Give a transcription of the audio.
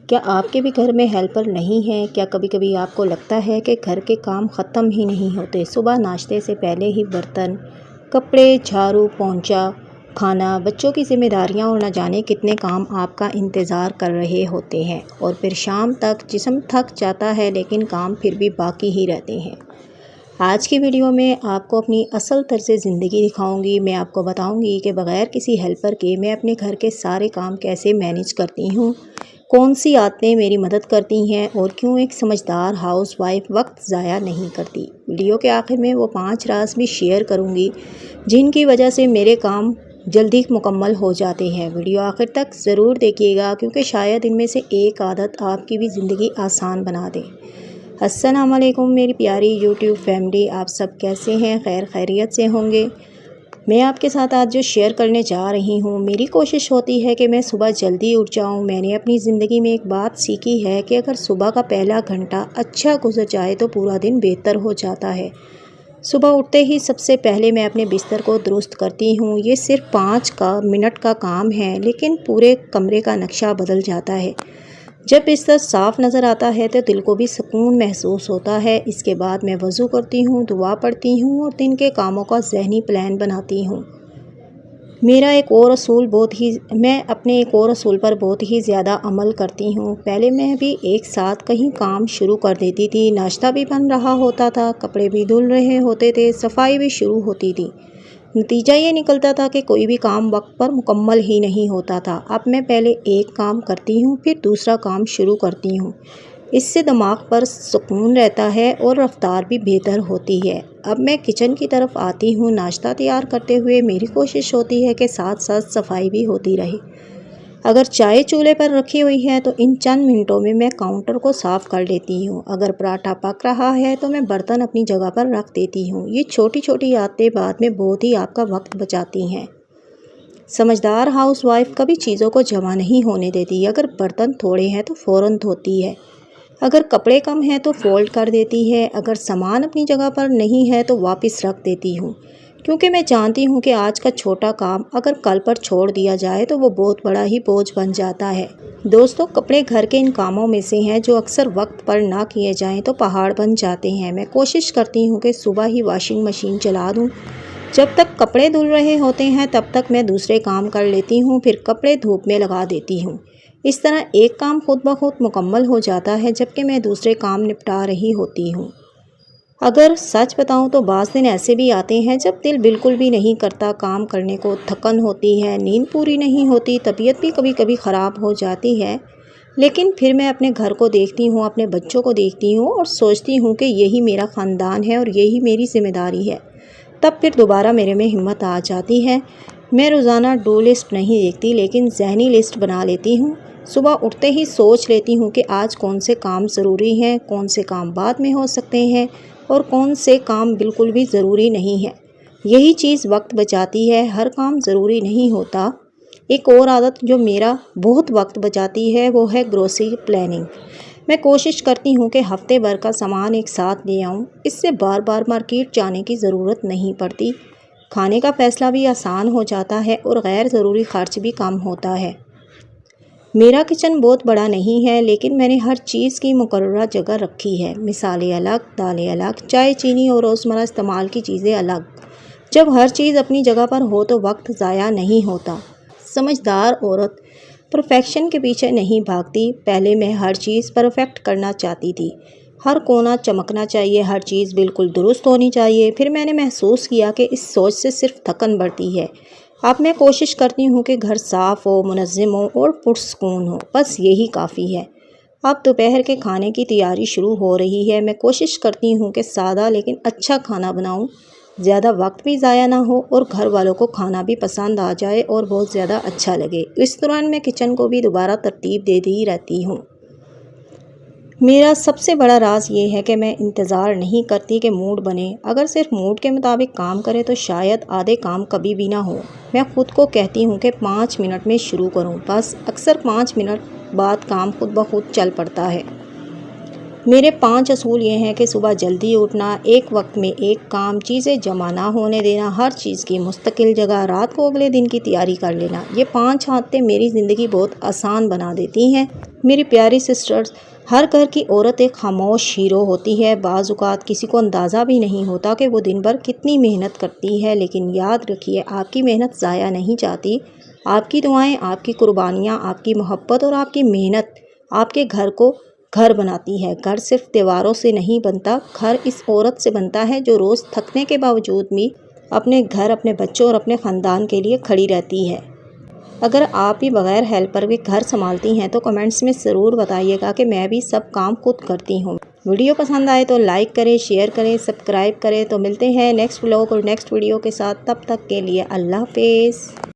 کیا آپ کے بھی گھر میں ہیلپر نہیں ہے؟ کیا کبھی کبھی آپ کو لگتا ہے کہ گھر کے کام ختم ہی نہیں ہوتے؟ صبح ناشتے سے پہلے ہی برتن، کپڑے، جھاڑو، پونچھا، کھانا، بچوں کی ذمہ داریاں اور نہ جانے کتنے کام آپ کا انتظار کر رہے ہوتے ہیں، اور پھر شام تک جسم تھک جاتا ہے لیکن کام پھر بھی باقی ہی رہتے ہیں۔ آج کی ویڈیو میں آپ کو اپنی اصل طرز زندگی دکھاؤں گی۔ میں آپ کو بتاؤں گی کہ بغیر کسی ہیلپر کے میں اپنے گھر کے سارے کام کیسے مینیج کرتی ہوں، کون سی عادتیں میری مدد کرتی ہیں اور کیوں ایک سمجھدار ہاؤس وائف وقت ضائع نہیں کرتی۔ ویڈیو کے آخر میں وہ 5 راز بھی شیئر کروں گی جن کی وجہ سے میرے کام جلدی مکمل ہو جاتے ہیں۔ ویڈیو آخر تک ضرور دیکھیے گا کیونکہ شاید ان میں سے ایک عادت آپ کی بھی زندگی آسان بنا دے۔ السلام علیکم میری پیاری یوٹیوب فیملی، آپ سب کیسے ہیں؟ خیریت سے ہوں گے۔ میں آپ کے ساتھ آج جو شیئر کرنے جا رہی ہوں، میری کوشش ہوتی ہے کہ میں صبح جلدی اٹھ جاؤں۔ میں نے اپنی زندگی میں ایک بات سیکھی ہے کہ اگر صبح کا پہلا گھنٹہ اچھا گزر جائے تو پورا دن بہتر ہو جاتا ہے۔ صبح اٹھتے ہی سب سے پہلے میں اپنے بستر کو درست کرتی ہوں۔ یہ صرف 5 منٹ کا کام ہے لیکن پورے کمرے کا نقشہ بدل جاتا ہے۔ جب بستر صاف نظر آتا ہے تو دل کو بھی سکون محسوس ہوتا ہے۔ اس کے بعد میں وضو کرتی ہوں، دعا پڑھتی ہوں اور دن کے کاموں کا ذہنی پلان بناتی ہوں۔ میں اپنے ایک اور اصول پر بہت ہی زیادہ عمل کرتی ہوں۔ پہلے میں بھی ایک ساتھ کئی کام شروع کر دیتی تھی، ناشتہ بھی بن رہا ہوتا تھا، کپڑے بھی دھل رہے ہوتے تھے، صفائی بھی شروع ہوتی تھی۔ نتیجہ یہ نکلتا تھا کہ کوئی بھی کام وقت پر مکمل ہی نہیں ہوتا تھا۔ اب میں پہلے ایک کام کرتی ہوں پھر دوسرا کام شروع کرتی ہوں۔ اس سے دماغ پر سکون رہتا ہے اور رفتار بھی بہتر ہوتی ہے۔ اب میں کچن کی طرف آتی ہوں۔ ناشتہ تیار کرتے ہوئے میری کوشش ہوتی ہے کہ ساتھ ساتھ صفائی بھی ہوتی رہے۔ اگر چائے چولہے پر رکھی ہوئی ہے تو ان چند منٹوں میں میں کاؤنٹر کو صاف کر لیتی ہوں۔ اگر پراٹھا پک رہا ہے تو میں برتن اپنی جگہ پر رکھ دیتی ہوں۔ یہ چھوٹی چھوٹی عادتیں بعد میں بہت ہی آپ کا وقت بچاتی ہیں۔ سمجھدار ہاؤس وائف کبھی چیزوں کو جمع نہیں ہونے دیتی۔ اگر برتن تھوڑے ہیں تو فوراً دھوتی ہے، اگر کپڑے کم ہیں تو فولڈ کر دیتی ہے، اگر سامان اپنی جگہ پر نہیں ہے تو واپس رکھ دیتی ہوں، کیونکہ میں جانتی ہوں کہ آج کا چھوٹا کام اگر کل پر چھوڑ دیا جائے تو وہ بہت بڑا ہی بوجھ بن جاتا ہے۔ دوستو، کپڑے گھر کے ان کاموں میں سے ہیں جو اکثر وقت پر نہ کیے جائیں تو پہاڑ بن جاتے ہیں۔ میں کوشش کرتی ہوں کہ صبح ہی واشنگ مشین چلا دوں۔ جب تک کپڑے دھل رہے ہوتے ہیں تب تک میں دوسرے کام کر لیتی ہوں، پھر کپڑے دھوپ میں لگا دیتی ہوں۔ اس طرح ایک کام خود بخود مکمل ہو جاتا ہے جبکہ میں دوسرے کام نپٹا رہی ہوتی ہوں۔ اگر سچ بتاؤں تو بعض دن ایسے بھی آتے ہیں جب دل بالکل بھی نہیں کرتا کام کرنے کو، تھکن ہوتی ہے، نیند پوری نہیں ہوتی، طبیعت بھی کبھی کبھی خراب ہو جاتی ہے، لیکن پھر میں اپنے گھر کو دیکھتی ہوں، اپنے بچوں کو دیکھتی ہوں اور سوچتی ہوں کہ یہی میرا خاندان ہے اور یہی میری ذمہ داری ہے۔ تب پھر دوبارہ میرے میں ہمت آ جاتی ہے۔ میں روزانہ ڈو لسٹ نہیں دیکھتی لیکن ذہنی لسٹ بنا لیتی ہوں۔ صبح اٹھتے ہی سوچ لیتی ہوں کہ آج کون سے کام ضروری ہیں، کون سے کام بعد میں ہو سکتے ہیں اور کون سے کام بالکل بھی ضروری نہیں ہے۔ یہی چیز وقت بچاتی ہے، ہر کام ضروری نہیں ہوتا۔ ایک اور عادت جو میرا بہت وقت بچاتی ہے وہ ہے گروسری پلاننگ۔ میں کوشش کرتی ہوں کہ ہفتے بھر کا سامان ایک ساتھ لے آؤں، اس سے بار بار مارکیٹ جانے کی ضرورت نہیں پڑتی، کھانے کا فیصلہ بھی آسان ہو جاتا ہے اور غیر ضروری خرچ بھی کم ہوتا ہے۔ میرا کچن بہت بڑا نہیں ہے لیکن میں نے ہر چیز کی مقررہ جگہ رکھی ہے، مسالے الگ، دالیں الگ، چائے چینی اور روزمرہ استعمال کی چیزیں الگ۔ جب ہر چیز اپنی جگہ پر ہو تو وقت ضائع نہیں ہوتا۔ سمجھدار عورت پرفیکشن کے پیچھے نہیں بھاگتی۔ پہلے میں ہر چیز پرفیکٹ کرنا چاہتی تھی، ہر کونا چمکنا چاہیے، ہر چیز بالکل درست ہونی چاہیے۔ پھر میں نے محسوس کیا کہ اس سوچ سے صرف تھکن بڑھتی ہے۔ اب میں کوشش کرتی ہوں کہ گھر صاف ہو، منظم ہو اور پرسکون ہو، بس یہی کافی ہے۔ اب دوپہر کے کھانے کی تیاری شروع ہو رہی ہے۔ میں کوشش کرتی ہوں کہ سادہ لیکن اچھا کھانا بناؤں، زیادہ وقت بھی ضائع نہ ہو اور گھر والوں کو کھانا بھی پسند آ جائے اور بہت زیادہ اچھا لگے۔ اس دوران میں کچن کو بھی دوبارہ ترتیب دیتی رہتی ہوں۔ میرا سب سے بڑا راز یہ ہے کہ میں انتظار نہیں کرتی کہ موڈ بنے۔ اگر صرف موڈ کے مطابق کام کرے تو شاید آدھے کام کبھی بھی نہ ہو۔ میں خود کو کہتی ہوں کہ 5 منٹ میں شروع کروں، بس اکثر 5 منٹ بعد کام خود بخود چل پڑتا ہے۔ میرے 5 اصول یہ ہیں کہ صبح جلدی اٹھنا، ایک وقت میں ایک کام، چیزیں جمع نہ ہونے دینا، ہر چیز کی مستقل جگہ، رات کو اگلے دن کی تیاری کر لینا۔ یہ 5 عادتیں میری زندگی بہت آسان بنا دیتی ہیں۔ میری پیاری سسٹرز، ہر گھر کی عورت ایک خاموش ہیرو ہوتی ہے۔ بعض اوقات کسی کو اندازہ بھی نہیں ہوتا کہ وہ دن بھر کتنی محنت کرتی ہے، لیکن یاد رکھیے آپ کی محنت ضائع نہیں جاتی۔ آپ کی دعائیں، آپ کی قربانیاں، آپ کی محبت اور آپ کی محنت آپ کے گھر کو گھر بناتی ہے۔ گھر صرف دیواروں سے نہیں بنتا، گھر اس عورت سے بنتا ہے جو روز تھکنے کے باوجود بھی اپنے گھر، اپنے بچوں اور اپنے خاندان کے لیے کھڑی رہتی ہے۔ اگر آپ بھی بغیر ہیلپر کے گھر سنبھالتی ہیں تو کمنٹس میں ضرور بتائیے گا کہ میں بھی سب کام خود کرتی ہوں۔ ویڈیو پسند آئے تو لائک کریں، شیئر کریں، سبسکرائب کریں۔ تو ملتے ہیں نیکسٹ ولاگ اور نیکسٹ ویڈیو کے ساتھ، تب تک کے لیے اللہ حافظ۔